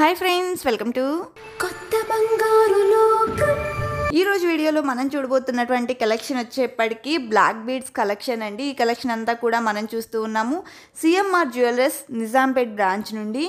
Hi friends, welcome to కొత్త బంగారు లోకం. ఈ రోజు వీడియోలో మనం చూడబోతున్నటువంటి కలెక్షన్ వచ్చేప్పటికి బ్లాక్ బీడ్స్ కలెక్షన్ అండి. ఈ కలెక్షన్ అంతా కూడా మనం చూస్తూ ఉన్నాము సిఎంఆర్ జ్యువెలర్స్ నిజాంపేట్ బ్రాంచ్ నుండి.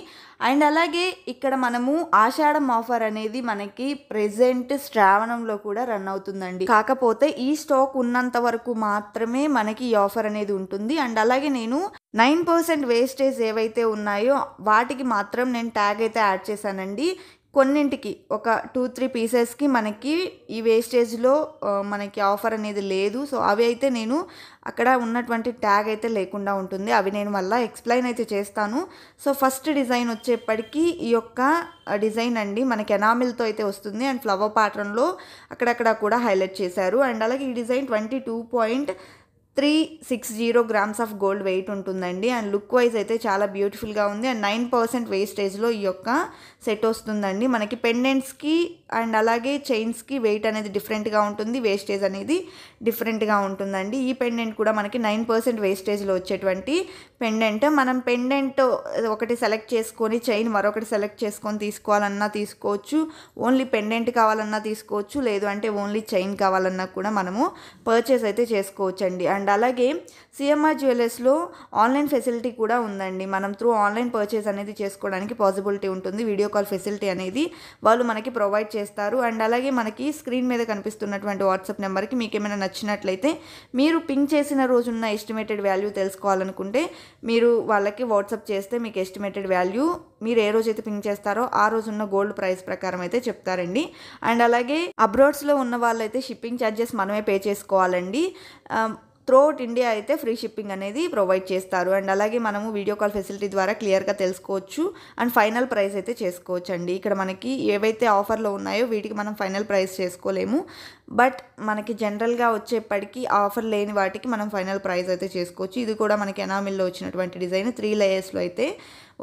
అండ్ అలాగే ఇక్కడ మనము ఆషాఢం ఆఫర్ అనేది మనకి ప్రెజెంట్ శ్రావణంలో కూడా రన్ అవుతుందండి. కాకపోతే ఈ స్టాక్ ఉన్నంత వరకు మాత్రమే మనకి ఈ ఆఫర్ అనేది ఉంటుంది. అండ్ అలాగే నేను 9% వేస్టేజ్ ఏవైతే ఉన్నాయో వాటికి మాత్రం నేను ట్యాగ్ అయితే యాడ్ చేశానండి. కొన్నింటికి ఒక 2-3 పీసెస్కి మనకి ఈ వేస్టేజ్లో మనకి ఆఫర్ అనేది లేదు. సో అవి అయితే నేను అక్కడ ఉన్నటువంటి ట్యాగ్ అయితే లేకుండా ఉంటుంది. అవి నేను మళ్ళీ ఎక్స్ప్లెయిన్ అయితే చేస్తాను. సో ఫస్ట్ డిజైన్ వచ్చేప్పటికీ ఈ యొక్క డిజైన్ అండి మనకి ఎనామిల్తో అయితే వస్తుంది. అండ్ ఫ్లవర్ ప్యాటర్న్లో అక్కడక్కడ కూడా హైలైట్ చేశారు. అండ్ అలాగే ఈ design 22.360 grams of gold wait ఉంటుందండి. అండ్ లుక్ వైజ్ అయితే చాలా బ్యూటిఫుల్గా ఉంది. అండ్ 9% వేస్టేజ్లో ఈ యొక్క సెట్ వస్తుందండి. మనకి పెండెంట్స్కి అండ్ అలాగే చైన్స్కి వెయిట్ అనేది డిఫరెంట్గా ఉంటుంది, వేస్టేజ్ అనేది డిఫరెంట్గా ఉంటుందండి. ఈ పెండెంట్ కూడా మనకి 9% వేస్టేజ్లో వచ్చేటువంటి పెండెంట్. మనం పెండెంట్ ఒకటి సెలెక్ట్ చేసుకొని చైన్ మరొకటి సెలెక్ట్ చేసుకొని తీసుకోవాలన్నా తీసుకోవచ్చు, ఓన్లీ పెండెంట్ కావాలన్నా తీసుకోవచ్చు, లేదు అంటే ఓన్లీ చైన్ కావాలన్నా కూడా మనము పర్చేస్ అయితే చేసుకోవచ్చు అండి. అండ్ అలాగే సిఎంఆర్ జ్యువెలర్స్లో ఆన్లైన్ ఫెసిలిటీ కూడా ఉందండి. మనం త్రూ ఆన్లైన్ పర్చేస్ అనేది చేసుకోవడానికి పాసిబిలిటీ ఉంటుంది. వీడియో కాల్ ఫెసిలిటీ అనేది వాళ్ళు మనకి ప్రొవైడ్ చేస్తారు. అండ్ అలాగే మనకి స్క్రీన్ మీద కనిపిస్తున్నటువంటి వాట్సాప్ నెంబర్కి మీకు ఏమైనా నచ్చినట్లయితే మీరు పింక్ చేసిన రోజున్న ఎస్టిమేటెడ్ వాల్యూ తెలుసుకోవాలనుకుంటే మీరు వాళ్ళకి వాట్సాప్ చేస్తే మీకు ఎస్టిమేటెడ్ వాల్యూ మీరు ఏ రోజైతే పింక్ చేస్తారో ఆ రోజున్న గోల్డ్ ప్రైస్ ప్రకారం అయితే చెప్తారండి. అండ్ అలాగే అబ్రాడ్స్లో ఉన్న వాళ్ళైతే షిప్పింగ్ ఛార్జెస్ మనమే పే చేసుకోవాలండి. త్రూఅవుట్ ఇండియా అయితే ఫ్రీ షిప్పింగ్ అనేది ప్రొవైడ్ చేస్తారు. అండ్ అలాగే మనము వీడియో కాల్ ఫెసిలిటీ ద్వారా క్లియర్గా తెలుసుకోవచ్చు అండ్ ఫైనల్ ప్రైస్ అయితే చేసుకోవచ్చు అండి. ఇక్కడ మనకి ఏవైతే ఆఫర్లో ఉన్నాయో వీటికి మనం ఫైనల్ ప్రైస్ చేసుకోలేము, బట్ మనకి జనరల్గా వచ్చేప్పటికీ ఆఫర్ లేని వాటికి మనం ఫైనల్ ప్రైస్ అయితే చేసుకోవచ్చు. ఇది కూడా మనకి ఎనామిల్లో వచ్చినటువంటి డిజైన్ 3 లేయర్స్లో అయితే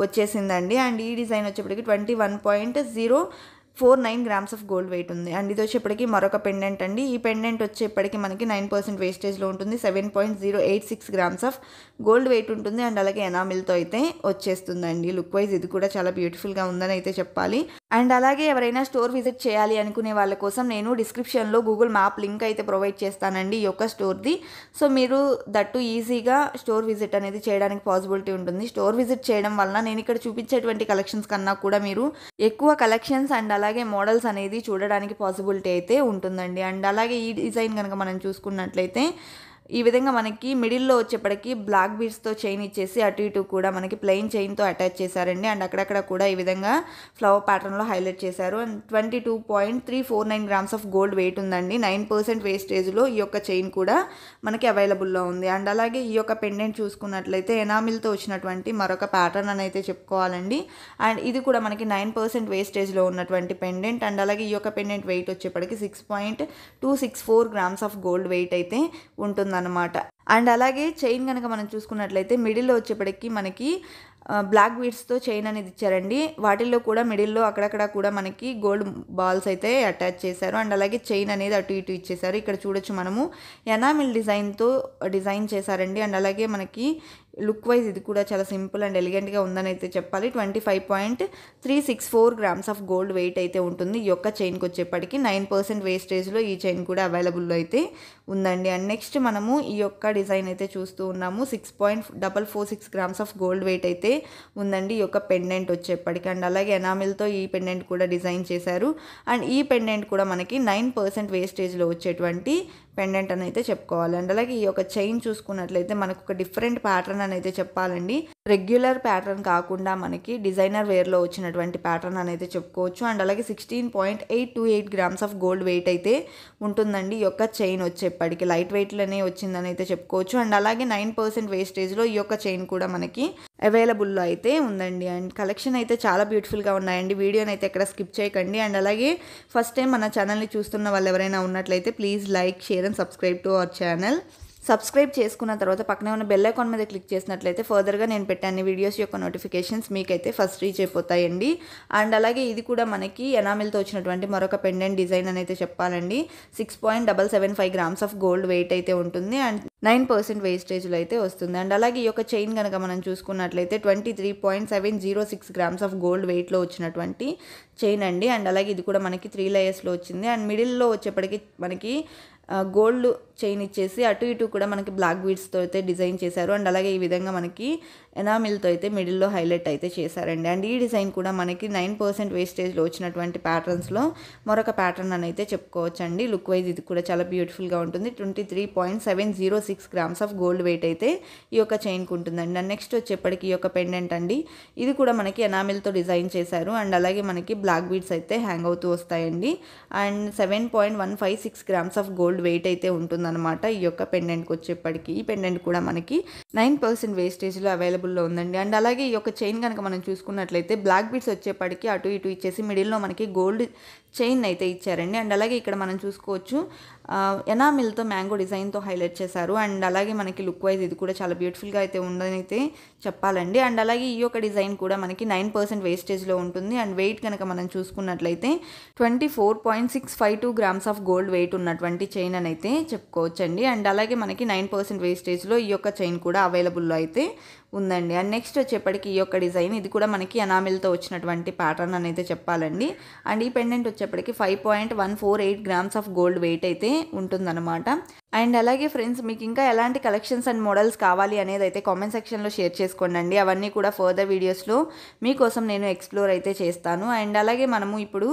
వచ్చేసిందండి. అండ్ ఈ డిజైన్ వచ్చేప్పటికి 21.049 గ్రామ్స్ ఆఫ్ గోల్డ్ వెయిట్ ఉంది. అండ్ ఇది వచ్చేప్పటికి మరొక పెండెంట్ అండి. ఈ పెండెంట్ వచ్చేప్పటికి మనకి 9% వేస్టేజ్లో ఉంటుంది. 7.086 గ్రామ్స్ ఆఫ్ గోల్డ్ వెయిట్ ఉంటుంది. అండ్ అలాగే ఎనామిల్తో అయితే వచ్చేస్తుందండి. లుక్ వైజ్ ఇది కూడా చాలా బ్యూటిఫుల్గా ఉందని అయితే చెప్పాలి. అండ్ అలాగే ఎవరైనా స్టోర్ విజిట్ చేయాలి అనుకునే వాళ్ళ కోసం నేను డిస్క్రిప్షన్లో గూగుల్ మ్యాప్ లింక్ అయితే ప్రొవైడ్ చేస్తానండి ఈ యొక్క స్టోర్ది. సో మీరు దట్టు ఈజీగా స్టోర్ విజిట్ అనేది చేయడానికి పాసిబిలిటీ ఉంటుంది. స్టోర్ విజిట్ చేయడం వలన నేను ఇక్కడ చూపించేటువంటి కలెక్షన్స్ కన్నా కూడా మీరు ఎక్కువ కలెక్షన్స్ అండ్ అలాగే మోడల్స్ అనేది చూడడానికి పాసిబిలిటీ అయితే ఉంటుందండి. అండ్ అలాగే ఈ డిజైన్ కనుక మనం చూసుకున్నట్లయితే ఈ విధంగా మనకి మిడిల్లో వచ్చేప్పటికి బ్లాక్ బీడ్స్తో చైన్ ఇచ్చేసి అటు ఇటు కూడా మనకి ప్లెయిన్ చైన్తో అటాచ్ చేశారండి. అండ్ అక్కడక్కడ కూడా ఈ విధంగా ఫ్లవర్ ప్యాటర్న్లో హైలైట్ చేశారు. And 22.349 grams of gold wait ఉందండి. 9% వేస్టేజ్లో ఈ యొక్క చైన్ కూడా మనకి అవైలబుల్లో ఉంది. అండ్ అలాగే ఈ యొక్క పెండెంట్ చూసుకున్నట్లయితే ఎనామిల్తో వచ్చినటువంటి మరొక ప్యాటర్న్ అని అయితే చెప్పుకోవాలండి. అండ్ ఇది కూడా మనకి 9% వేస్టేజ్లో ఉన్నటువంటి పెండెంట్. అండ్ అలాగే ఈ యొక్క పెండెంట్ వెయిట్ వచ్చేప్పటికి 6.264 గ్రామ్స్ ఆఫ్ గోల్డ్ వెయిట్ అయితే ఉంటుంది అనమాట. అండ్ అలాగే చైన్ కనుక మనం చూసుకున్నట్లయితే మిడిల్లో వచ్చేప్పటికి మనకి బ్లాక్ బీడ్స్తో చైన్ అనేది ఇచ్చారండి. వాటిల్లో కూడా మిడిల్లో అక్కడక్కడ కూడా మనకి గోల్డ్ బాల్స్ అయితే అటాచ్ చేశారు. అండ్ అలాగే చైన్ అనేది అటు ఇటు ఇచ్చేసారు. ఇక్కడ చూడొచ్చు మనము ఎనామిల్ డిజైన్తో డిజైన్ చేశారండి. అండ్ అలాగే మనకి లుక్ వైజ్ ఇది కూడా చాలా సింపుల్ అండ్ ఎలిగెంట్గా ఉందని అయితే చెప్పాలి. 25.364 గ్రామ్స్ ఆఫ్ గోల్డ్ వెయిట్ అయితే ఉంటుంది. ఈ యొక్క చైన్కి వచ్చేప్పటికి 9% వేస్టేజ్లో ఈ చైన్ కూడా అవైలబుల్లో అయితే ఉందండి. అండ్ నెక్స్ట్ మనము ఈ యొక్క డిజైన్ అయితే చూస్తూ ఉన్నాము. 6.446 గ్రామ్స్ ఆఫ్ గోల్డ్ వెయిట్ అయితే ఉందండి ఈ యొక్క పెండెంట్ వచ్చేప్పటికి. అండ్ అలాగే ఎనామిల్తో ఈ పెండెంట్ కూడా డిజైన్ చేశారు. అండ్ ఈ పెండెంట్ కూడా మనకి 9% వేస్టేజ్లో వచ్చేటువంటి పెండెంట్ అని అయితే చెప్పుకోవాలి. అండ్ అలాగే ఈ యొక్క చైన్ చూసుకున్నట్లయితే మనకు ఒక డిఫరెంట్ ప్యాటర్న్ అని అయితే చెప్పాలండి. రెగ్యులర్ ప్యాటర్న్ కాకుండా మనకి డిజైనర్ వేర్లో వచ్చినటువంటి ప్యాటర్న్ అని అయితే చెప్పుకోవచ్చు. అండ్ అలాగే 16.828 గ్రామ్స్ ఆఫ్ గోల్డ్ వెయిట్ అయితే ఉంటుందండి ఈ యొక్క చైన్ వచ్చేప్పటికి. లైట్ వెయిట్లోనే వచ్చిందని అయితే చెప్పుకోవచ్చు. అండ్ అలాగే 9% వేస్టేజ్లో ఈ యొక్క చైన్ కూడా మనకి అవైలబుల్లో అయితే ఉందండి. అండ్ కలెక్షన్ అయితే చాలా బ్యూటిఫుల్గా ఉన్నాయండి. వీడియోని అయితే ఎక్కడ స్కిప్ చేయకండి. అండ్ అలాగే ఫస్ట్ టైం మన ఛానల్ని చూస్తున్న వాళ్ళు ఎవరైనా ఉన్నట్లయితే please like, share and subscribe to our channel. Subscribe చేసుకున్న తర్వాత పక్కనే ఉన్న బెల్ ఐకాన్ మీద క్లిక్ చేసినట్లయితే ఫర్దర్గా నేను పెట్టే అన్ని వీడియోస్ యొక్క నోటిఫికేషన్స్ మీకైతే ఫస్ట్ రీచ్ అయిపోతాయండి. అండ్ అలాగే ఇది కూడా మనకి ఎనామిల్తో వచ్చినటువంటి మరొక పెండెంట్ డిజైన్ అని అయితే చెప్పాలండి. 6.775 గ్రామ్స్ ఆఫ్ గోల్డ్ వెయిట్ అయితే ఉంటుంది. అండ్ 9% వేస్టేజ్లో అయితే వస్తుంది. అండ్ అలాగే ఈ యొక్క చైన్ కనుక మనం చూసుకున్నట్లయితే 23.706 గ్రామ్స్ ఆఫ్ గోల్డ్ వెయిట్లో వచ్చినటువంటి చైన్ అండి. అండ్ అలాగే ఇది కూడా మనకి 3 లేయర్స్లో వచ్చింది. అండ్ మిడిల్లో వచ్చేప్పటికి మనకి గోల్డ్ చైన్ ఇచ్చేసి అటు ఇటు కూడా మనకి బ్లాక్ బీడ్స్తో అయితే డిజైన్ చేశారు. అండ్ అలాగే ఈ విధంగా మనకి ఎనామిల్తో అయితే మిడిల్లో హైలైట్ అయితే చేశారండి. అండ్ ఈ డిజైన్ కూడా మనకి 9% వేస్టేజ్లో వచ్చినటువంటి ప్యాటర్న్స్లో మరొక ప్యాటర్న్ అని అయితే చెప్పుకోవచ్చు అండి. లుక్ వైజ్ ఇది కూడా చాలా బ్యూటిఫుల్గా ఉంటుంది. 23.706 గ్రామ్స్ ఆఫ్ గోల్డ్ వెయిట్ అయితే ఈ యొక్క చైన్కి ఉంటుందండి. అండ్ నెక్స్ట్ వచ్చేప్పటికి ఈ యొక్క పెండెంట్ అండి. ఇది కూడా మనకి ఎనామిల్తో డిజైన్ చేశారు. అండ్ అలాగే మనకి బ్లాక్ బీడ్స్ అయితే హ్యాంగ్ అవుతూ వస్తాయండి. And 7.156 grams of gold weight అయితే ఉంటుందన్నమాట ఈ యొక్క పెండెంట్కి వచ్చేప్పటికి. ఈ పెండెంట్ కూడా మనకి 9% వేస్టేజ్లో అవైలబుల్లో ఉందండి. అండ్ అలాగే ఈ యొక్క చైన్ కనుక మనం చూసుకున్నట్లయితే బ్లాక్ బీడ్స్ వచ్చేప్పటికి అటు ఇటు ఇచ్చేసి మిడిల్లో మనకి గోల్డ్ చైన్ అయితే ఇచ్చారండి. అండ్ అలాగే ఇక్కడ మనం చూసుకోవచ్చు ఎనామిల్తో మ్యాంగో డిజైన్తో హైలైట్ చేశారు. అండ్ అలాగే మనకి లుక్ వైజ్ ఇది కూడా చాలా బ్యూటిఫుల్గా అయితే ఉందని అయితే చెప్పాలండి. అండ్ అలాగే ఈ యొక్క డిజైన్ కూడా మనకి 9% వేస్టేజ్లో ఉంటుంది. అండ్ వెయిట్ కనుక మనం చూసుకున్నట్లయితే 24.652 గ్రామ్స్ ఆఫ్ గోల్డ్ వెయిట్ ఉన్నటువంటి చైన్ అని అయితే చెప్పుకోవచ్చండి. అండ్ అలాగే మనకి 9% వేస్టేజ్లో ఈ యొక్క చైన్ కూడా అవైలబుల్లో అయితే ఉందండి. అండ్ నెక్స్ట్ వచ్చేప్పటికి ఈ యొక్క డిజైన్ ఇది కూడా మనకి ఎనామిల్తో వచ్చినటువంటి ప్యాటర్న్ అని అయితే చెప్పాలండి. అండ్ ఈ పెండెంట్ వచ్చేప్పటికి 5.148 గ్రామ్స్ ఆఫ్ గోల్డ్ వెయిట్ అయితే ఉంటుందన్నమాట. అండ్ అలాగే ఫ్రెండ్స్ మీకు ఇంకా ఎలాంటి కలెక్షన్స్ అండ్ మోడల్స్ కావాలి అనేది అయితే కామెంట్ సెక్షన్లో షేర్ చేసుకోండి. అవన్నీ కూడా ఫర్దర్ వీడియోస్లో మీకోసం నేను ఎక్స్ప్లోర్ అయితే చేస్తాను. అండ్ అలాగే మనము ఇప్పుడు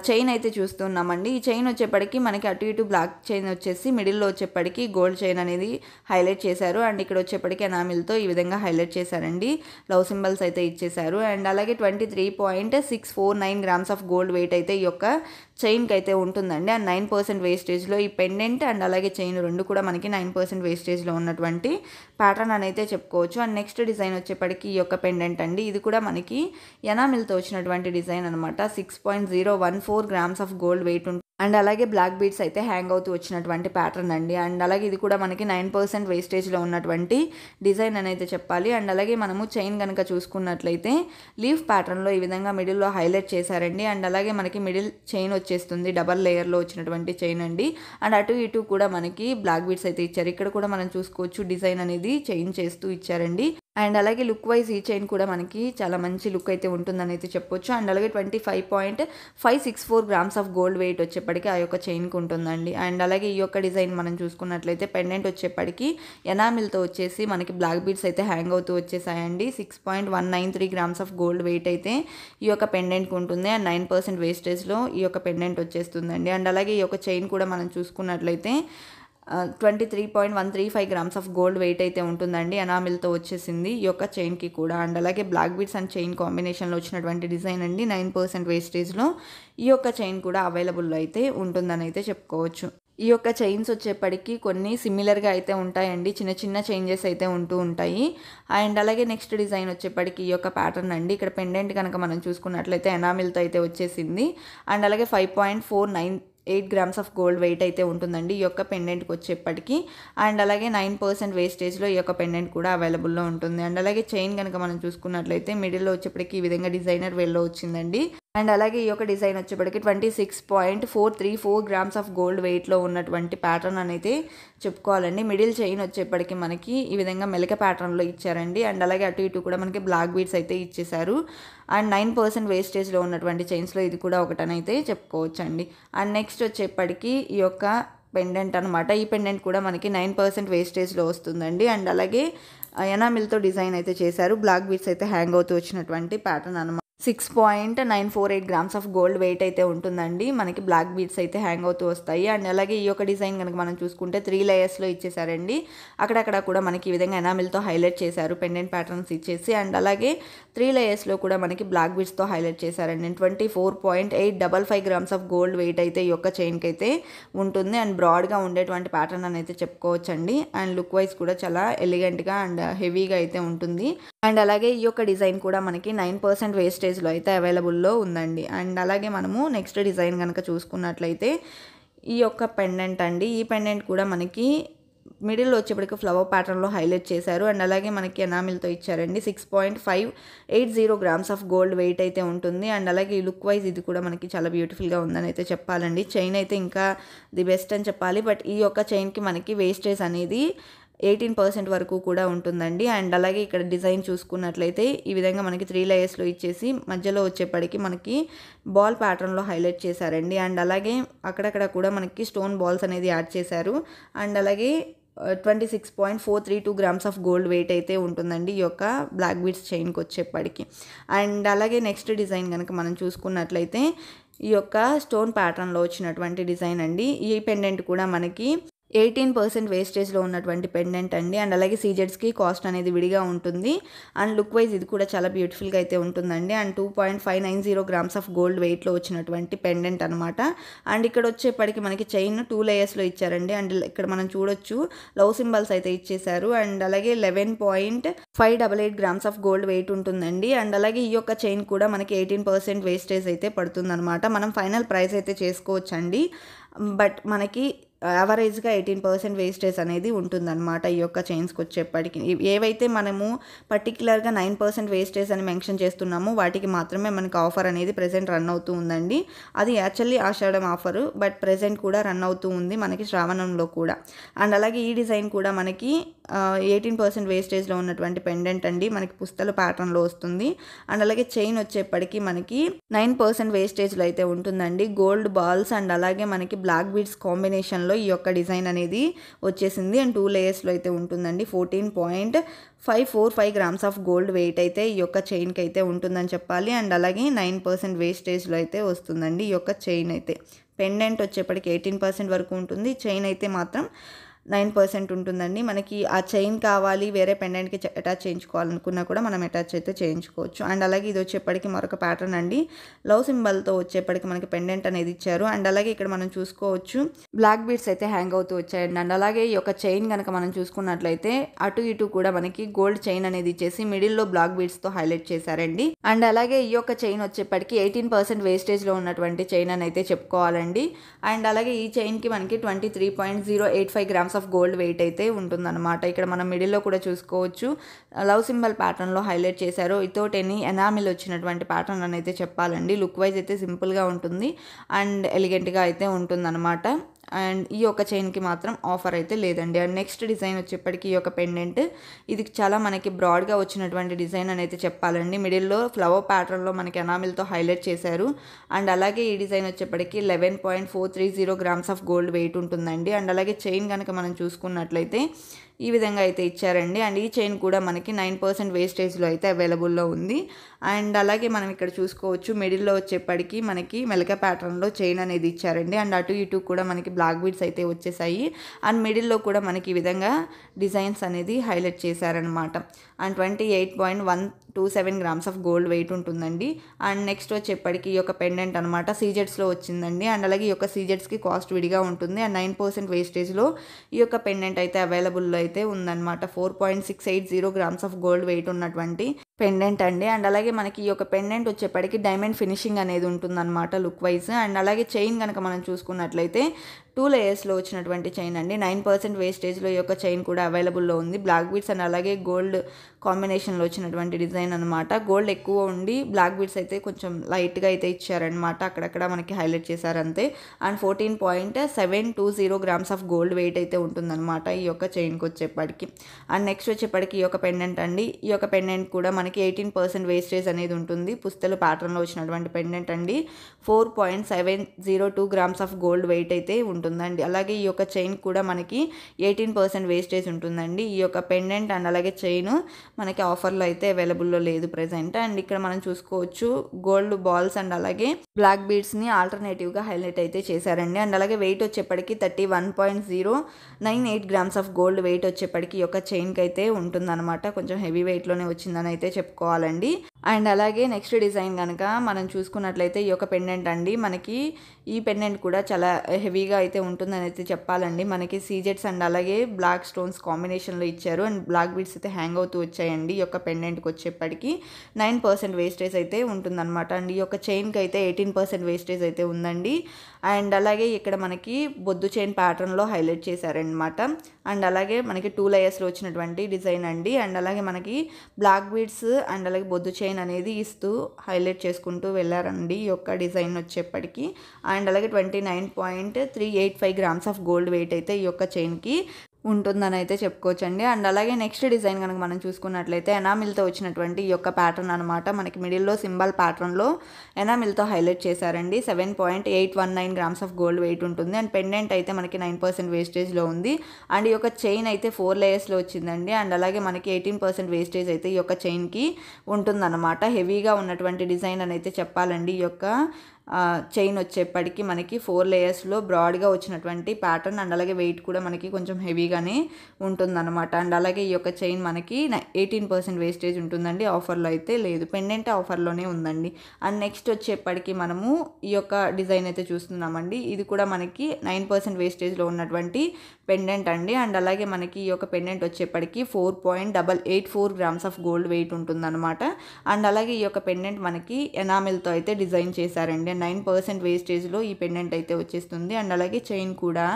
చైన్ అయితే చూస్తున్నామండి. ఈ చైన్ వచ్చేప్పటికి మనకి అటు ఇటు బ్లాక్ చైన్ వచ్చేసి మిడిల్లో వచ్చేప్పటికి గోల్డ్ చైన్ అనేది హైలైట్ చేశారు. అండ్ ఇక్కడ వచ్చేప్పటికి ఎనామిల్తో ఈ విధంగా హైలైట్ చేశారండి. లవ్ సింబల్స్ అయితే ఇచ్చేశారు. అండ్ అలాగే 23.649 గ్రామ్స్ ఆఫ్ గోల్డ్ వెయిట్ అయితే ఈ యొక్క చైన్కి అయితే ఉంటుందండి. అండ్ 9% వేస్టేజ్లో ఈ పెండెంట్ అండ్ అలాగే చైన్ రెండు కూడా మనకి 9% వేస్టేజ్లో ఉన్నటువంటి ప్యాటర్న్ అని అయితే చెప్పుకోవచ్చు. అండ్ నెక్స్ట్ డిజైన్ వచ్చేప్పటికి ఈ యొక్క పెండెంట్ అండి. ఇది కూడా మనకి ఎనామిల్తో వచ్చినటువంటి డిజైన్ అనమాట. 6.014 గ్రామ్స్ ఆఫ్ గోల్డ్ వెయిట్ ఉంటుంది. అండ్ అలాగే బ్లాక్ బీడ్స్ అయితే హ్యాంగ్ అవుతూ వచ్చినటువంటి ప్యాటర్న్ అండి. అండ్ అలాగే ఇది కూడా మనకి 9% వేస్టేజ్లో ఉన్నటువంటి డిజైన్ అని అయితే చెప్పాలి. అండ్ అలాగే మనము చైన్ కనుక చూసుకున్నట్లయితే లీఫ్ ప్యాటర్న్లో ఈ విధంగా మిడిల్లో హైలైట్ చేశారండి. అండ్ అలాగే మనకి మిడిల్ చైన్ వచ్చేస్తుంది, డబల్ లేయర్లో వచ్చినటువంటి చైన్ అండి. అండ్ అటు ఇటు కూడా మనకి బ్లాక్ బీడ్స్ అయితే ఇచ్చారు. ఇక్కడ కూడా మనం చూసుకోవచ్చు డిజైన్ అనేది చేంజ్ చేస్తూ ఇచ్చారండి. అండ్ అలాగే లుక్ వైజ్ ఈ చైన్ కూడా మనకి చాలా మంచి లుక్ అయితే ఉంటుందని అయితే చెప్పొచ్చు. అండ్ అలాగే 25.564 గ్రామ్స్ ఆఫ్ గోల్డ్ వెయిట్ వచ్చేప్పటికి ఆ యొక్క చైన్కి ఉంటుందండి. అండ్ అలాగే ఈ యొక్క డిజైన్ మనం చూసుకున్నట్లయితే పెండెంట్ వచ్చేప్పటికి ఎనామిల్తో వచ్చేసి మనకి బ్లాక్ బీడ్స్ అయితే హ్యాంగ్ అవుతూ వచ్చేసాయండి. 6.193 గ్రామ్స్ ఆఫ్ గోల్డ్ వెయిట్ అయితే ఈ యొక్క పెండెంట్కి ఉంటుంది. అండ్ 9% వేస్టేజ్లో ఈ యొక్క పెండెంట్ వచ్చేస్తుందండి. అండ్ అలాగే ఈ యొక్క చైన్ కూడా మనం చూసుకున్నట్లయితే 23.135 గ్రామ్స్ ఆఫ్ గోల్డ్ వెయిట్ అయితే ఉంటుందండి. ఎనామిల్తో వచ్చేసింది ఈ యొక్క చైన్కి కూడా. అండ్ అలాగే బ్లాక్ బీడ్స్ అండ్ చైన్ కాంబినేషన్లో వచ్చినటువంటి డిజైన్ అండి. 9% వేస్టేజ్లో ఈ యొక్క చైన్ కూడా అవైలబుల్లో అయితే ఉంటుందని అయితే చెప్పుకోవచ్చు. ఈ యొక్క చైన్స్ వచ్చేప్పటికి కొన్ని సిమిలర్గా అయితే ఉంటాయండి. చిన్న చిన్న చేంజెస్ అయితే ఉంటూ ఉంటాయి. అండ్ అలాగే నెక్స్ట్ డిజైన్ వచ్చేప్పటికి ఈ యొక్క ప్యాటర్న్ అండి. ఇక్కడ పెండెంట్ కనుక మనం చూసుకున్నట్లయితే ఎనామిల్తో అయితే వచ్చేసింది. అండ్ అలాగే 5.498 గ్రామ్స్ ఆఫ్ గోల్డ్ వెయిట్ అయితే ఉంటుందండి ఈ యొక్క పెండెంట్కి వచ్చేప్పటికి. అండ్ అలాగే 9% వేస్టేజ్లో ఈ యొక్క పెండెంట్ కూడా అవైలబుల్లో ఉంటుంది. అండ్ అలాగే చైన్ కనుక మనం చూసుకున్నట్లయితే మిడిల్లో వచ్చేప్పటికి ఈ విధంగా డిజైనర్ వేల్లో వచ్చిందండి. అండ్ అలాగే ఈ యొక్క డిజైన్ వచ్చేప్పటికి 26.434 గ్రామ్స్ ఆఫ్ గోల్డ్ వెయిట్లో ఉన్నటువంటి ప్యాటర్న్ అనేది చెప్పుకోవాలండి. మిడిల్ చైన్ వచ్చేప్పటికి మనకి ఈ విధంగా మెలిక ప్యాటర్న్లో ఇచ్చారండి. అండ్ అలాగే అటు ఇటు కూడా మనకి బ్లాక్ బీడ్స్ అయితే ఇచ్చేసారు. అండ్ 9% వేస్టేజ్లో ఉన్నటువంటి చైన్స్లో ఇది కూడా ఒకటనైతే చెప్పుకోవచ్చండి. అండ్ నెక్స్ట్ వచ్చేప్పటికి ఈ యొక్క పెండెంట్ అనమాట. ఈ పెండెంట్ కూడా మనకి 9% వేస్టేజ్లో వస్తుందండి. అండ్ అలాగే ఎనామిల్తో డిజైన్ అయితే చేశారు. బ్లాక్ బీడ్స్ అయితే హ్యాంగ్ అవుతూ వచ్చినటువంటి ప్యాటర్న్ అనమాట. 6.948 గ్రామ్స్ ఆఫ్ గోల్డ్ వెయిట్ అయితే ఉంటుందండి. మనకి బ్లాక్ బీడ్స్ అయితే హ్యాంగ్ అవుతూ వస్తాయి. అండ్ అలాగే ఈ యొక్క డిజైన్ కనుక మనం చూసుకుంటే 3 లేయర్స్లో ఇచ్చేసారండి. అక్కడక్కడ కూడా మనకి ఈ విధంగా ఎనామిల్తో హైలైట్ చేశారు పెండెంట్ ప్యాటర్న్స్ ఇచ్చేసి. అండ్ అలాగే 3 లేయర్స్లో కూడా మనకి బ్లాక్ బీడ్స్తో హైలైట్ చేశారండి. 24.855 గ్రామ్స్ ఆఫ్ గోల్డ్ వెయిట్ అయితే ఈ యొక్క చైన్కి అయితే ఉంటుంది. అండ్ బ్రాడ్గా ఉండేటువంటి ప్యాటర్న్ అని అయితే చెప్పుకోవచ్చండి. అండ్ లుక్ వైజ్ కూడా చాలా ఎలిగెంట్గా అండ్ హెవీగా అయితే ఉంటుంది. అండ్ అలాగే ఈ యొక్క డిజైన్ కూడా మనకి 9% వేస్టేజ్లో అయితే అవైలబుల్లో ఉందండి. అండ్ అలాగే మనము నెక్స్ట్ డిజైన్ కనుక చూసుకున్నట్లయితే ఈ యొక్క పెండెంట్ అండి. ఈ పెండెంట్ కూడా మనకి మిడిల్లో వచ్చేప్పటికి ఫ్లవర్ ప్యాటర్న్లో హైలైట్ చేశారు. అండ్ అలాగే మనకి ఎనామిల్తో ఇచ్చారండి. 6.580 గ్రామ్స్ ఆఫ్ గోల్డ్ వెయిట్ అయితే ఉంటుంది. అండ్ అలాగే లుక్ వైజ్ ఇది కూడా మనకి చాలా బ్యూటిఫుల్గా ఉందని అయితే చెప్పాలండి. చైన్ అయితే ఇంకా ది బెస్ట్ అని చెప్పాలి. బట్ ఈ యొక్క చైన్కి మనకి వేస్టేజ్ అనేది 18% వరకు కూడా ఉంటుందండి. అండ్ అలాగే ఇక్కడ డిజైన్ చూసుకున్నట్లయితే ఈ విధంగా మనకి 3 లేయర్స్లో ఇచ్చేసి మధ్యలో వచ్చేప్పటికి మనకి బాల్ ప్యాటర్న్లో హైలైట్ చేశారండి. అండ్ అలాగే అక్కడక్కడ కూడా మనకి స్టోన్ బాల్స్ అనేది యాడ్ చేశారు. అండ్ అలాగే 26.432 గ్రామ్స్ ఆఫ్ గోల్డ్ వెయిట్ అయితే ఉంటుందండి ఈ యొక్క బ్లాక్ బీడ్స్ చైన్కి వచ్చేప్పటికి. అండ్ అలాగే నెక్స్ట్ డిజైన్ కనుక మనం చూసుకున్నట్లయితే ఈ యొక్క స్టోన్ ప్యాటర్న్లో వచ్చినటువంటి డిజైన్ అండి. ఈ పెండెంట్ కూడా మనకి 18% వేస్టేజ్లో ఉన్నటువంటి పెండెంట్ అండి. అండ్ అలాగే సీజెడ్స్కి కాస్ట్ అనేది విడిగా ఉంటుంది. అండ్ లుక్ వైజ్ ఇది కూడా చాలా బ్యూటిఫుల్గా అయితే ఉంటుందండి. అండ్ 2.590 గ్రామ్స్ ఆఫ్ గోల్డ్ వెయిట్లో వచ్చినటువంటి పెండెంట్ అనమాట. అండ్ ఇక్కడ వచ్చేప్పటికి మనకి చైన్ 2 లేయర్స్లో ఇచ్చారండి. అండ్ ఇక్కడ మనం చూడొచ్చు లవ్ సింబల్స్ అయితే ఇచ్చేసారు. అండ్ అలాగే 11.588 గ్రామ్స్ ఆఫ్ గోల్డ్ వెయిట్ ఉంటుందండి. అండ్ అలాగే ఈ యొక్క చైన్ కూడా మనకి 18% వేస్టేజ్ అయితే పడుతుందన్నమాట. మనం ఫైనల్ ప్రైస్ అయితే చేసుకోవచ్చండి. బట్ మనకి యావరేజ్గా 18% వేస్టేజ్ అనేది ఉంటుందన్నమాట ఈ యొక్క చైన్స్కి వచ్చేప్పటికి. ఏవైతే మనము పర్టికులర్గా 9% వేస్టేజ్ అని మెన్షన్ చేస్తున్నామో వాటికి మాత్రమే మనకి ఆఫర్ అనేది ప్రెజెంట్ రన్ అవుతూ ఉందండి. అది actually Ashadha offer, but present కూడా రన్ అవుతూ ఉంది మనకి శ్రావణంలో కూడా. అండ్ అలాగే ఈ డిజైన్ కూడా మనకి 18% వేస్టేజ్లో ఉన్నటువంటి పెండెంట్ అండి. మనకి పుస్తల ప్యాటర్న్లో వస్తుంది. అండ్ అలాగే చైన్ వచ్చేప్పటికి మనకి 9% వేస్టేజ్లో అయితే ఉంటుందండి. గోల్డ్ బాల్స్ అండ్ అలాగే మనకి బ్లాక్ బీడ్స్ కాంబినేషన్లో ఈ యొక్క డిజైన్ అనేది వచ్చేసింది. అండ్ 2 లేయర్స్లో అయితే ఉంటుందండి. 14.545 గ్రామ్స్ ఆఫ్ గోల్డ్ వెయిట్ అయితే ఈ యొక్క చైన్కి అయితే ఉంటుందని చెప్పాలి. అండ్ అలాగే 9% వేస్టేజ్లో అయితే వస్తుందండి ఈ యొక్క చైన్ అయితే. పెండెంట్ వచ్చేప్పటికి 18% వరకు ఉంటుంది. చైన్ అయితే మాత్రం 9% ఉంటుందండి. మనకి ఆ చైన్ కావాలి వేరే పెండెంట్కి అటాచ్ చేయించుకోవాలనుకున్నా కూడా మనం అటాచ్ అయితే చేయించుకోవచ్చు. అండ్ అలాగే ఇది వచ్చేప్పటికి మరొక ప్యాటర్న్ అండి. లవ్ సింబల్తో వచ్చేప్పటికి మనకి పెండెంట్ అనేది ఇచ్చారు. అండ్ అలాగే ఇక్కడ మనం చూసుకోవచ్చు బ్లాక్ బీడ్స్ అయితే హ్యాంగ్ అవుతూ వచ్చాయండి. అండ్ అలాగే ఈ యొక్క చైన్ కనుక మనం చూసుకున్నట్లయితే అటు ఇటు కూడా మనకి గోల్డ్ చైన్ అనేది ఇచ్చేసి మిడిల్లో బ్లాక్ బీడ్స్తో హైలైట్ చేశారండి. అండ్ అలాగే ఈ యొక్క చైన్ వచ్చేప్పటికి 18% వేస్టేజ్లో ఉన్నటువంటి చైన్ అని అయితే చెప్పుకోవాలండి. అండ్ అలాగే ఈ చైన్కి మనకి 23.085 గ్రామ్స్ ఆఫ్ గోల్డ్ వెయిట్ అయితే ఉంటుందన్నమాట. ఇక్కడ మనం మిడిల్లో కూడా చూసుకోవచ్చు లవ్ సింబల్ ప్యాటర్న్లో హైలైట్ చేశారు. ఇతోటెని ఎనామిల్ వచ్చినటువంటి ప్యాటర్న్ అని అయితే చెప్పాలండి. లుక్ వైజ్ అయితే సింపుల్గా ఉంటుంది అండ్ ఎలిగెంట్గా అయితే ఉంటుందన్నమాట. అండ్ ఈ యొక్క చైన్కి మాత్రం ఆఫర్ అయితే లేదండి. అండ్ నెక్స్ట్ డిజైన్ వచ్చేప్పటికి ఈ యొక్క పెండెంట్ ఇది చాలా మనకి బ్రాడ్గా వచ్చినటువంటి డిజైన్ అని అయితే చెప్పాలండి. మిడిల్లో ఫ్లవర్ ప్యాటర్న్లో మనకి ఎనామిల్తో హైలైట్ చేశారు. అండ్ అలాగే ఈ డిజైన్ వచ్చేప్పటికి 11.430 గ్రామ్స్ ఆఫ్ గోల్డ్ వెయిట్ ఉంటుందండి. అండ్ అలాగే చైన్ కనుక మనం చూసుకున్నట్లయితే ఈ విధంగా అయితే ఇచ్చారండి. అండ్ ఈ చైన్ కూడా మనకి 9% వేస్టేజ్లో అయితే అవైలబుల్లో ఉంది. అండ్ అలాగే మనం ఇక్కడ చూసుకోవచ్చు మిడిల్లో వచ్చేప్పటికి మనకి మెలక ప్యాటర్న్లో చైన్ అనేది ఇచ్చారండి. అండ్ అటు ఇటు కూడా మనకి బ్లాక్ బీడ్స్ అయితే వచ్చేసాయి. అండ్ మిడిల్లో కూడా మనకి ఈ విధంగా డిజైన్స్ అనేది హైలైట్ చేశారనమాట. And 28.127 grams of gold wait ఉంటుందండి. అండ్ నెక్స్ట్ వచ్చేప్పటికి ఈ యొక్క పెండెంట్ అనమాట సీజెడ్స్లో వచ్చిందండి. అండ్ అలాగే ఈ యొక్క సీజెడ్స్కి కాస్ట్ విడిగా ఉంటుంది. అండ్ 9% వేస్టేజ్లో ఈ యొక్క పెండెంట్ అయితే అవైలబుల్లో అయితే ఉందన్నమాట. 4.680 గ్రామ్స్ ఆఫ్ గోల్డ్ వెయిట్ ఉన్నటువంటి పెండెంట్ అండి. అండ్ అలాగే మనకి ఈ యొక్క పెండెంట్ వచ్చేప్పటికి డైమండ్ ఫినిషింగ్ అనేది ఉంటుందన్నమాట లుక్ వైజ్. అండ్ అలాగే చైన్ కనుక మనం చూసుకున్నట్లయితే 2 లేయర్స్లో వచ్చినటువంటి చైన్ అండి. 9% వేస్టేజ్లో ఈ యొక్క చైన్ కూడా అవైలబుల్లో ఉంది. బ్లాక్ బీడ్స్ అండ్ అలాగే గోల్డ్ కాంబినేషన్లో వచ్చినటువంటి డిజైన్ అనమాట. గోల్డ్ ఎక్కువ ఉండి బ్లాక్ బీడ్స్ అయితే కొంచెం లైట్గా అయితే ఇచ్చారనమాట. అక్కడక్కడ మనకి హైలైట్ చేశారంతే. And 14.720 grams of gold weight అయితే ఉంటుందన్నమాట ఈ యొక్క చైన్కి వచ్చేప్పటికి. అండ్ నెక్స్ట్ వచ్చేప్పటికి ఈ యొక్క పెండెంట్ అండి. ఈ యొక్క పెండెంట్ కూడా మనకి 18% వేస్టేజ్ అనేది ఉంటుంది. పుస్తల ప్యాటర్న్లో వచ్చినటువంటి పెండెంట్ అండి. 4.702 గ్రామ్స్ ఆఫ్ గోల్డ్ వెయిట్ అయితే ఉంటుందండి. అలాగే ఈ యొక్క చైన్ కూడా మనకి 18% వేస్టేజ్ ఉంటుందండి. ఈ యొక్క పెండెంట్ అండ్ అలాగే చైన్ మనకి ఆఫర్లో అయితే అవైలబుల్లో లేదు ప్రెజెంట్. అండ్ ఇక్కడ మనం చూసుకోవచ్చు గోల్డ్ బాల్స్ అండ్ అలాగే బ్లాక్ బీడ్స్ని ఆల్టర్నేటివ్గా హైలైట్ అయితే చేశారండి. అండ్ అలాగే వెయిట్ వచ్చేప్పటికి 31.098 గ్రామ్స్ ఆఫ్ గోల్డ్ వెయిట్ వచ్చేప్పటికి ఈ యొక్క చైన్కి అయితే ఉంటుందన్నమాట. కొంచెం హెవీ వెయిట్లోనే వచ్చిందని అయితే చెప్పుకోవాలండి. అండ్ అలాగే నెక్స్ట్ డిజైన్ కనుక మనం చూసుకున్నట్లయితే ఈ యొక్క పెండెంట్ అండి. మనకి ఈ పెండెంట్ కూడా చాలా హెవీగా అయితే ఉంటుందని అయితే చెప్పాలండి. మనకి సీజెట్స్ అండ్ అలాగే బ్లాక్ స్టోన్స్ కాంబినేషన్లో ఇచ్చారు. అండ్ బ్లాక్ బీడ్స్ అయితే హ్యాంగ్ అవుతూ వచ్చాయండి. ఈ యొక్క పెండెంట్కి వచ్చేప్పటికి 9% వేస్టేజ్ అయితే ఉంటుందన్నమాట. అండ్ ఈ యొక్క చైన్కి అయితే 18% వేస్టేజ్ అయితే ఉందండి. అండ్ అలాగే ఇక్కడ మనకి బొద్దు చైన్ ప్యాటర్న్లో హైలైట్ చేశారనమాట. అండ్ అలాగే మనకి 2 లేయర్స్లో వచ్చినటువంటి డిజైన్ అండి. అండ్ అలాగే మనకి బ్లాక్ బీడ్స్ అండ్ అలాగే బొద్దు చైన్ అనేది ఇస్తూ హైలైట్ చేసుకుంటూ వెళ్ళారండి ఈ యొక్క డిజైన్ వచ్చేప్పటికి. అండ్ అలాగే 29.385 గ్రామ్స్ ఆఫ్ గోల్డ్ వెయిట్ అయితే ఈ యొక్క చైన్కి ఉంటుందని అయితే చెప్పుకోవచ్చండి. అండ్ అలాగే నెక్స్ట్ డిజైన్ కనుక మనం చూసుకున్నట్లయితే ఎనామిల్తో వచ్చినటువంటి ఈ యొక్క ప్యాటర్న్ అనమాట. మనకి మిడిల్లో సింబల్ ప్యాటర్న్లో ఎనామిల్తో హైలైట్ చేశారండి. 7.819 గ్రామ్స్ ఆఫ్ గోల్డ్ వెయిట్ ఉంటుంది. అండ్ పెండెంట్ అయితే మనకి 9% వేస్టేజ్లో ఉంది. అండ్ ఈ యొక్క చైన్ అయితే 4 లేయర్స్లో వచ్చిందండి. అండ్ అలాగే మనకి 18% వేస్టేజ్ అయితే ఈ యొక్క చైన్కి ఉంటుందన్నమాట. హెవీగా ఉన్నటువంటి డిజైన్ అని అయితే చెప్పాలండి. ఈ యొక్క చైన్ వచ్చేప్పటికి మనకి 4 లేయర్స్లో బ్రాడ్గా వచ్చినటువంటి ప్యాటర్న్. అండ్ అలాగే వెయిట్ కూడా మనకి కొంచెం హెవీగానే ఉంటుందన్నమాట. అండ్ అలాగే ఈ యొక్క చైన్ మనకి 18% వేస్టేజ్ ఉంటుందండి. ఆఫర్లో అయితే లేదు, పెండెంట్ ఆఫర్లోనే ఉందండి. అండ్ నెక్స్ట్ వచ్చేప్పటికి మనము ఈ యొక్క డిజైన్ అయితే చూస్తున్నామండి. ఇది కూడా మనకి 9% వేస్టేజ్లో ఉన్నటువంటి పెండెంట్ అండి. అండ్ అలాగే మనకి ఈ యొక్క పెండెంట్ వచ్చేప్పటికి 4.884 గ్రామ్స్ ఆఫ్ గోల్డ్ వెయిట్ ఉంటుందన్నమాట. అండ్ అలాగే ఈ యొక్క పెండెంట్ మనకి ఎనామిల్తో అయితే డిజైన్ చేశారండి. 9% వేస్టేజ్లో ఈ పెండెంట్ అయితే వచ్చేస్తుంది. అండ్ అలాగే చైన్ కూడా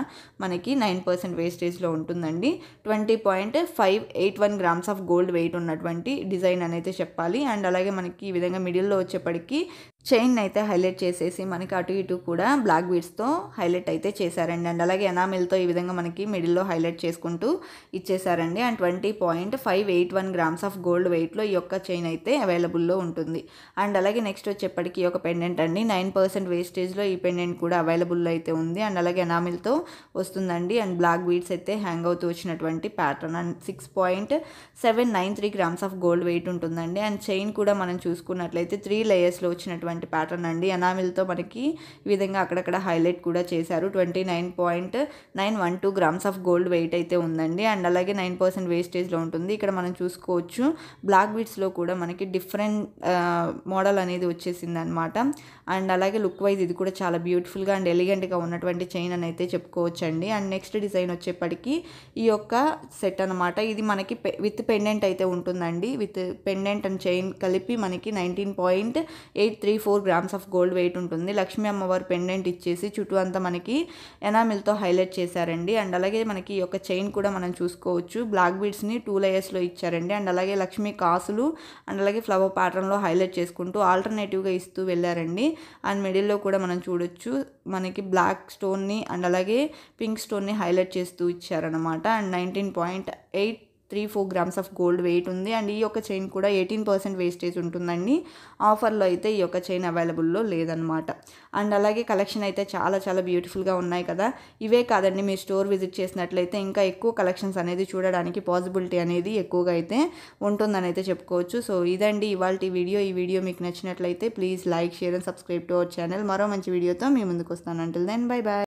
మనకి 9% వేస్టేజ్లో ఉంటుందండి. 20.581 గ్రామ్స్ ఆఫ్ గోల్డ్ వెయిట్ ఉన్నటువంటి డిజైన్ అనేది చెప్పాలి. అండ్ అలాగే మనకి ఈ విధంగా మిడిల్లో వచ్చేప్పటికి చైన్ అయితే హైలైట్ చేసేసి మనకి అటు ఇటు కూడా బ్లాక్ బీడ్స్తో హైలైట్ అయితే చేశారండి. అండ్ అలాగే ఎనామిల్తో ఈ విధంగా మనకి మిడిల్లో హైలైట్ చేసుకుంటూ ఇచ్చేసారండి. అండ్ 20.581 గ్రామ్స్ ఆఫ్ గోల్డ్ వెయిట్లో ఈ యొక్క చైన్ అయితే అవైలబుల్లో ఉంటుంది. అండ్ అలాగే నెక్స్ట్ వచ్చేప్పటికి ఈ యొక్క పెండెంట్ అండి. 9% వేస్టేజ్లో ఈ పెండెంట్ కూడా అవైలబుల్లో అయితే ఉంది. అండ్ అలాగే ఎనామిల్తో వస్తుందండి. అండ్ బ్లాక్ బీడ్స్ అయితే హ్యాంగ్ అవుతూ వచ్చినటువంటి pattern. And 6.793 grams of gold wait ఉంటుందండి. అండ్ చైన్ కూడా మనం చూసుకున్నట్లయితే 3 లేయర్స్లో వచ్చినటువంటి ప్యాటర్న్ అండి. ఎనామిల్తో మనకి ఈ విధంగా అక్కడక్కడ హైలైట్ కూడా చేశారు. 29.912 గ్రామ్స్ ఆఫ్ గోల్డ్ వెయిట్ అయితే ఉందండి. అండ్ అలాగే 9% వేస్టేజ్లో ఉంటుంది. ఇక్కడ మనం చూసుకోవచ్చు బ్లాక్ బీడ్స్లో కూడా మనకి డిఫరెంట్ మోడల్ అనేది వచ్చేసింది అనమాట. అండ్ అలాగే లుక్ వైజ్ ఇది కూడా చాలా బ్యూటిఫుల్గా అండ్ ఎలిగెంట్గా ఉన్నటువంటి చైన్ అని అయితే చెప్పుకోవచ్చండి. అండ్ నెక్స్ట్ డిజైన్ వచ్చేప్పటికి ఈ యొక్క సెట్ అనమాట. ఇది మనకి విత్ పెండెంట్ అయితే ఉంటుందండి. విత్ పెండెంట్ అండ్ చైన్ కలిపి మనకి 19.834 గ్రామ్స్ ఆఫ్ గోల్డ్ వెయిట్ ఉంటుంది. లక్ష్మీ అమ్మవారి పెండెంట్ ఇచ్చేసి చుట్టూ అంతా మనకి ఎనామిల్తో హైలైట్ చేశారండి. అండ్ అలాగే మనకి ఈ యొక్క చైన్ కూడా మనం చూసుకోవచ్చు బ్లాక్ బీడ్స్ని 2 లేయర్స్లో ఇచ్చారండి. అండ్ అలాగే లక్ష్మీ కాసులు అండ్ అలాగే ఫ్లవర్ ప్యాటర్న్లో హైలైట్ చేసుకుంటూ ఆల్టర్నేటివ్గా ఇస్తూ వెళ్ళారండి. అండ్ మిడిల్లో కూడా మనం చూడొచ్చు మనకి బ్లాక్ స్టోన్ని అండ్ అలాగే పింక్ స్టోన్ని హైలైట్ చేస్తూ ఇచ్చారనమాట. And 19.834 grams of gold wait ఉంది. అండ్ ఈ యొక్క చైన్ కూడా 18% వేస్టేజ్ ఉంటుందండి. ఆఫర్లో అయితే ఈ యొక్క చైన్ అవైలబుల్లో లేదనమాట. అండ్ అలాగే కలెక్షన్ అయితే చాలా చాలా బ్యూటిఫుల్గా ఉన్నాయి కదా. ఇవే కాదండి, మీరు స్టోర్ విజిట్ చేసినట్లయితే ఇంకా ఎక్కువ కలెక్షన్స్ అనేది చూడడానికి పాసిబిలిటీ అనేది ఎక్కువగా అయితే ఉంటుందని అయితే చెప్పుకోవచ్చు. సో ఇదండి ఇవాల్టి వీడియో. ఈ వీడియో మీకు నచ్చినట్లయితే please like, share and subscribe to our channel. మరో మంచి వీడియోతో మీ ముందుకు వస్తాను. Until then bye bye.